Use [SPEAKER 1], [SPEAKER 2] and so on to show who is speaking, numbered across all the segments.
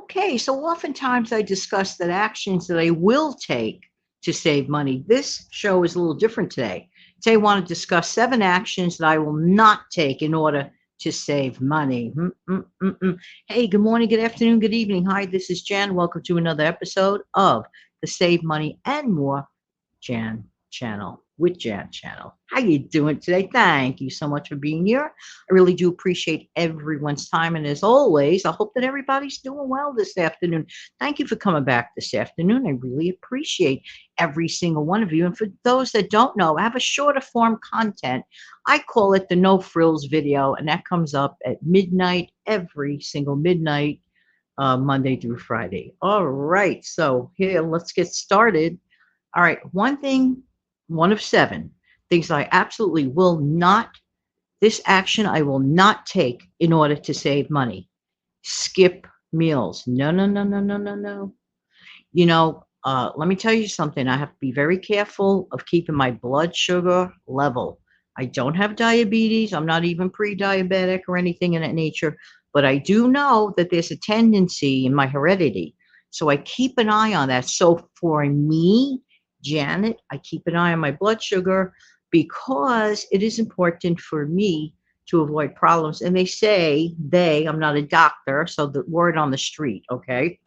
[SPEAKER 1] Okay, so oftentimes I discuss that actions that I will take to save money. This show is a little different today. Today, I want to discuss 7 actions that I will not take in order to save money. Hey, good morning, good afternoon, good evening. Hi, this is Jan. Welcome to another episode of the Save Money and More Jan channel with Jan channel. How you doing today? Thank you so much for being here. I really do appreciate everyone's time. And as always, I hope that everybody's doing well this afternoon. Thank you for coming back this afternoon. I really appreciate every single one of you. And for those that don't know, I have a shorter form content. I call it the No Frills video, and that comes up at midnight, every single midnight, Monday through Friday. All right. So here, let's get started. All right. One of 7 things I absolutely will not this action I will not take in order to save money. Skip meals. No, no, no, no, no, no, no. Let me tell you something. I have to be very careful of keeping my blood sugar level. I don't have diabetes. I'm not even pre-diabetic or anything in that nature, but I do know that there's a tendency in my heredity. So I keep an eye on that. So for me, Janet, I keep an eye on my blood sugar because it is important for me to avoid problems. And I'm not a doctor, so the word on the street, okay,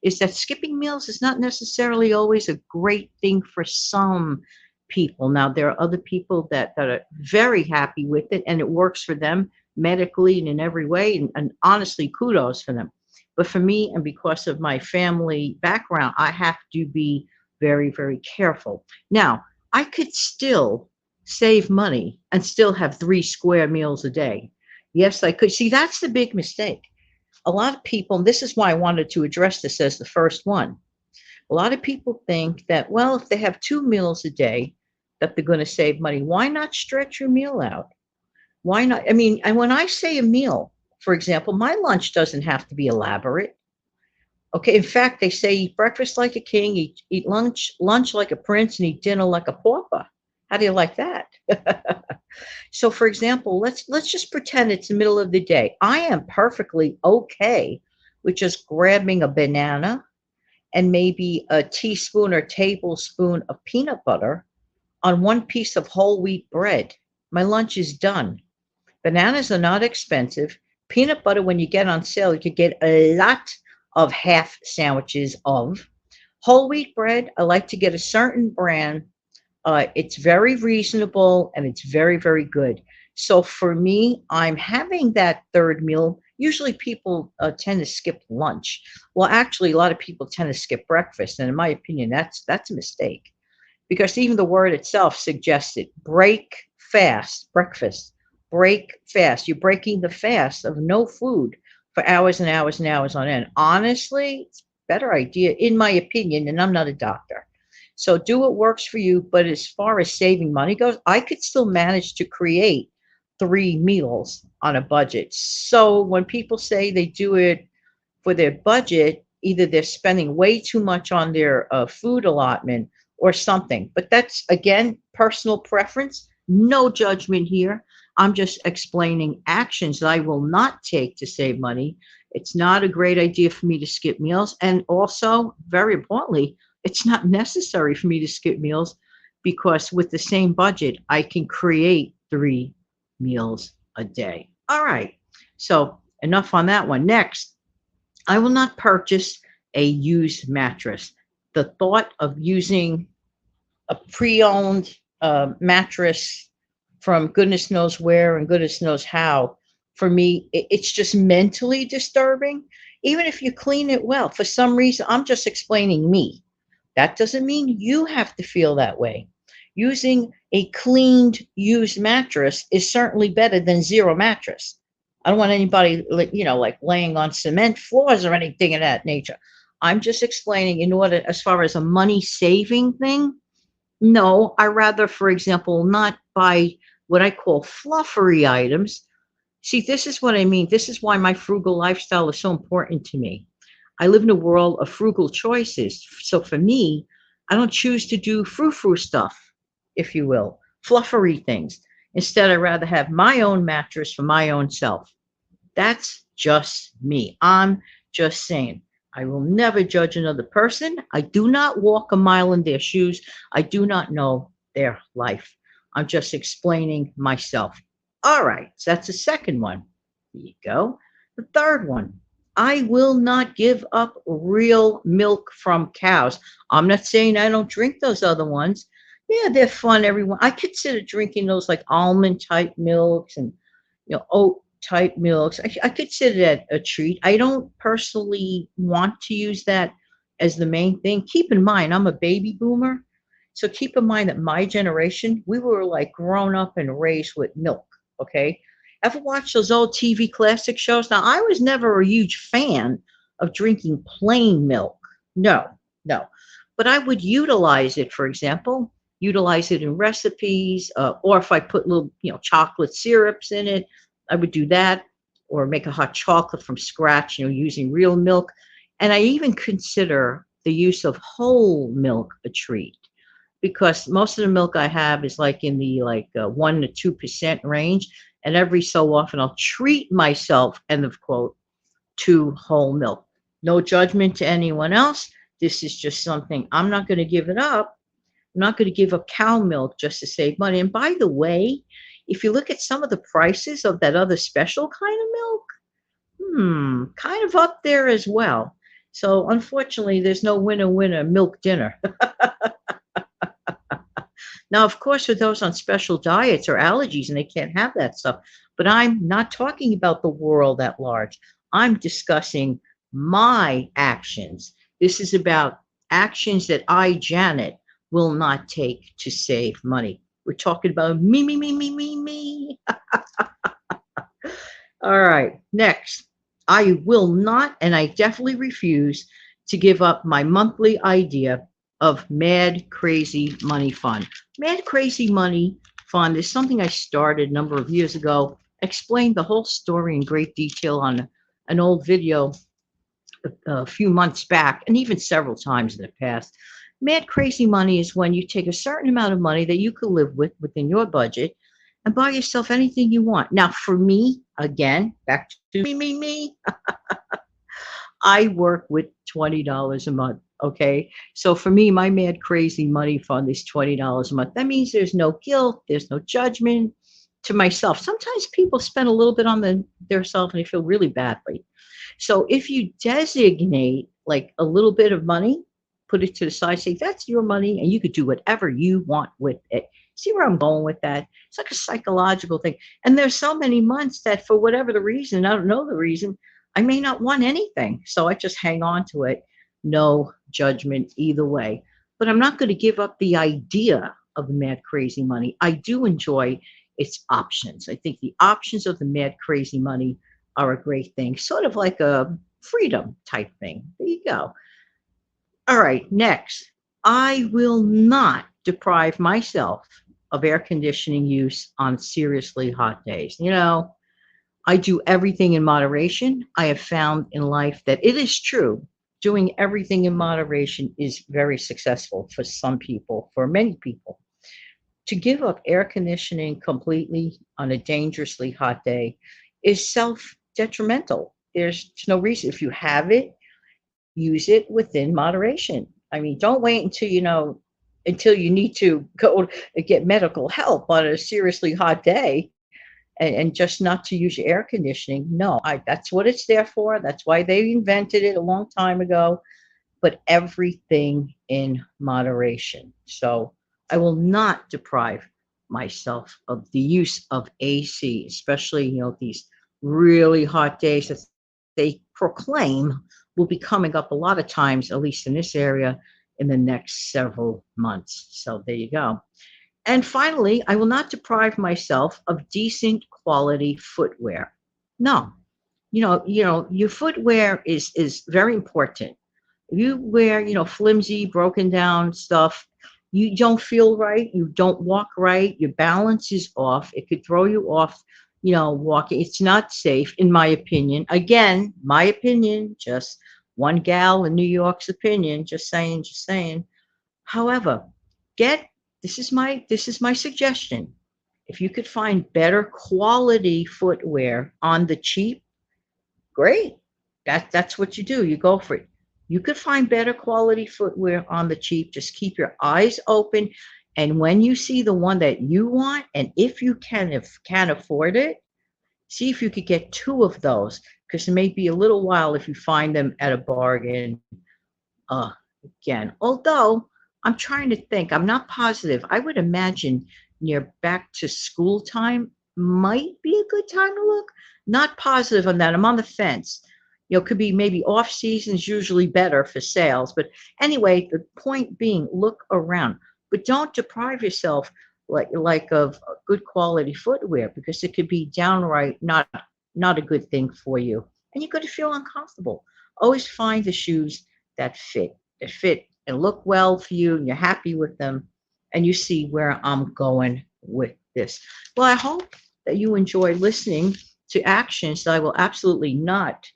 [SPEAKER 1] is that skipping meals is not necessarily always a great thing for some people. Now, there are other people that are very happy with it and it works for them medically and in every way. And honestly, kudos for them. But for me, and because of my family background, I have to be very, very careful. Now, I could still save money and still have 3 square meals a day. Yes, I could. See, that's the big mistake. A lot of people, and this is why I wanted to address this as the first one. A lot of people think that, well, if they have 2 meals a day, that they're going to save money. Why not stretch your meal out? Why not? I mean, and when I say a meal, for example, my lunch doesn't have to be elaborate. Okay, in fact, they say eat breakfast like a king, eat lunch like a prince, and eat dinner like a pauper. How do you like that? So, for example, let's just pretend it's the middle of the day. I am perfectly okay with just grabbing a banana and maybe a teaspoon or tablespoon of peanut butter on one piece of whole wheat bread. My lunch is done. Bananas are not expensive. Peanut butter, when you get on sale, you could get a lot of half sandwiches of. Whole wheat bread, I like to get a certain brand. It's very reasonable and it's very, very good. So for me, I'm having that third meal. Usually people tend to skip lunch. Well, actually, a lot of people tend to skip breakfast. And in my opinion, that's a mistake because even the word itself suggests it. Break fast, breakfast, break fast. You're breaking the fast of no food for hours and hours and hours on end. Honestly, it's a better idea, in my opinion, and I'm not a doctor. So do what works for you. But as far as saving money goes, I could still manage to create 3 meals on a budget. So when people say they do it for their budget, either they're spending way too much on their food allotment or something. But that's, again, personal preference. No judgment here. I'm just explaining actions that I will not take to save money. It's not a great idea for me to skip meals. And also, very importantly, it's not necessary for me to skip meals because with the same budget, I can create 3 meals a day. All right. So enough on that one. Next, I will not purchase a used mattress. The thought of using a pre-owned mattress from goodness knows where and goodness knows how, for me, it's just mentally disturbing. Even if you clean it well, for some reason, I'm just explaining me. That doesn't mean you have to feel that way. Using a cleaned used mattress is certainly better than zero mattress. I don't want anybody, like laying on cement floors or anything of that nature. I'm just explaining in order, as far as a money saving thing, no, I rather, for example, not buy what I call fluffery items. See, this is what I mean. This is why my frugal lifestyle is so important to me. I live in a world of frugal choices. So for me, I don't choose to do frou-frou stuff, if you will, fluffery things. Instead, I'd rather have my own mattress for my own self. That's just me. I'm Just saying. I will never judge another person. I do not walk a mile in their shoes. I do not know their life. I'm just explaining myself. All right, so that's the second one. There you go. The third one, I will not give up real milk from cows. I'm not saying I don't drink those other ones. Yeah, they're fun. Everyone, I consider drinking those like almond type milks and oat type milks. I consider that a treat. I don't personally want to use that as the main thing. Keep in mind, I'm a baby boomer. So keep in mind that my generation, we were like grown up and raised with milk. Okay. Ever watch those old TV classic shows? Now, I was never a huge fan of drinking plain milk. No, no. But I would utilize it, for example, utilize it in recipes, or if I put little, chocolate syrups in it, I would do that, or make a hot chocolate from scratch, using real milk. And I even consider the use of whole milk a treat because most of the milk I have is like in the 1 to 2% range. And every so often I'll treat myself, end of quote, to whole milk. No judgment to anyone else. This is just something I'm not going to give it up. I'm not going to give up cow milk just to save money. And by the way, if you look at some of the prices of that other special kind of milk, kind of up there as well. So unfortunately, there's no winner milk dinner. Now, of course, for those on special diets or allergies and they can't have that stuff, but I'm not talking about the world at large. I'm discussing my actions. This is about actions that I, Janet, will not take to save money. We're talking about me, me, me, me, me, me. All right, next. I will not, and I definitely refuse to give up my monthly idea of Mad Crazy Money Fund. Mad Crazy Money Fund is something I started a number of years ago. Explained the whole story in great detail on an old video a few months back, and even several times in the past. Mad Crazy Money is when you take a certain amount of money that you could live with within your budget and buy yourself anything you want. Now, for me, again, back to me, I work with $20 a month. Okay. So for me, my Mad Crazy Money Fund is $20 a month. That means there's no guilt, there's no judgment to myself. Sometimes people spend a little bit on their self and they feel really badly. So if you designate like a little bit of money, put it to the side, say that's your money and you could do whatever you want with it. See where I'm going with that? It's like a psychological thing. And there's so many months that for whatever the reason, I don't know the reason, I may not want anything. So I just hang on to it. No judgment either way. But I'm not going to give up the idea of the Mad Crazy Money. I do enjoy its options. I think the options of the Mad Crazy Money are a great thing, sort of like a freedom type thing. There you go. All right, next. I will not deprive myself of air conditioning use on seriously hot days. I do everything in moderation. I have found in life that it is true. Doing everything in moderation is very successful for some people, for many people. To give up air conditioning completely on a dangerously hot day is self detrimental. There's no reason. If you have it, use it within moderation. I mean, don't wait until you need to go get medical help on a seriously hot day and just not to use your air conditioning. No, that's what it's there for. That's why they invented it a long time ago. But everything in moderation. So I will not deprive myself of the use of AC, especially these really hot days that they proclaim will be coming up a lot of times, at least in this area, in the next several months. So there you go. And finally, I will not deprive myself of decent quality footwear. No, your footwear is very important. If you wear, flimsy, broken down stuff, you don't feel right, you don't walk right, your balance is off. It could throw you off, walking. It's not safe, in my opinion. Again, my opinion, just one gal in New York's opinion, just saying, just saying. However, this is my suggestion. If you could find better quality footwear on the cheap, great. That's what you do. You go for it. You could find better quality footwear on the cheap. Just keep your eyes open. And when you see the one that you want, and if you can, if can afford it, see if you could get two of those, because it may be a little while if you find them at a bargain. Uh, Again, although I'm trying to think, I'm not positive. I would imagine near back to school time might be a good time to look. Not positive on that. I'm on the fence. Could be maybe off seasons usually better for sales. But anyway, the point being, look around, but don't deprive yourself like of good quality footwear, because it could be downright not a good thing for you, and you're going to feel uncomfortable. Always find the shoes that fit and look well for you, and you're happy with them, and you see where I'm going with this. Well, I hope that you enjoy listening to actions that I will absolutely not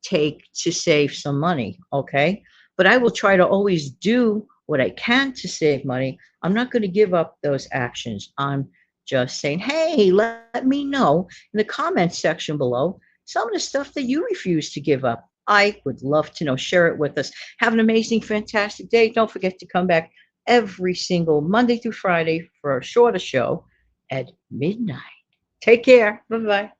[SPEAKER 1] take to save some money, okay? But I will try to always do what I can to save money. I'm not going to give up those actions. I'm just saying, hey, let me know in the comments section below some of the stuff that you refuse to give up. I would love to know. Share it with us. Have an amazing, fantastic day. Don't forget to come back every single Monday through Friday for a shorter show at midnight. Take care. Bye bye.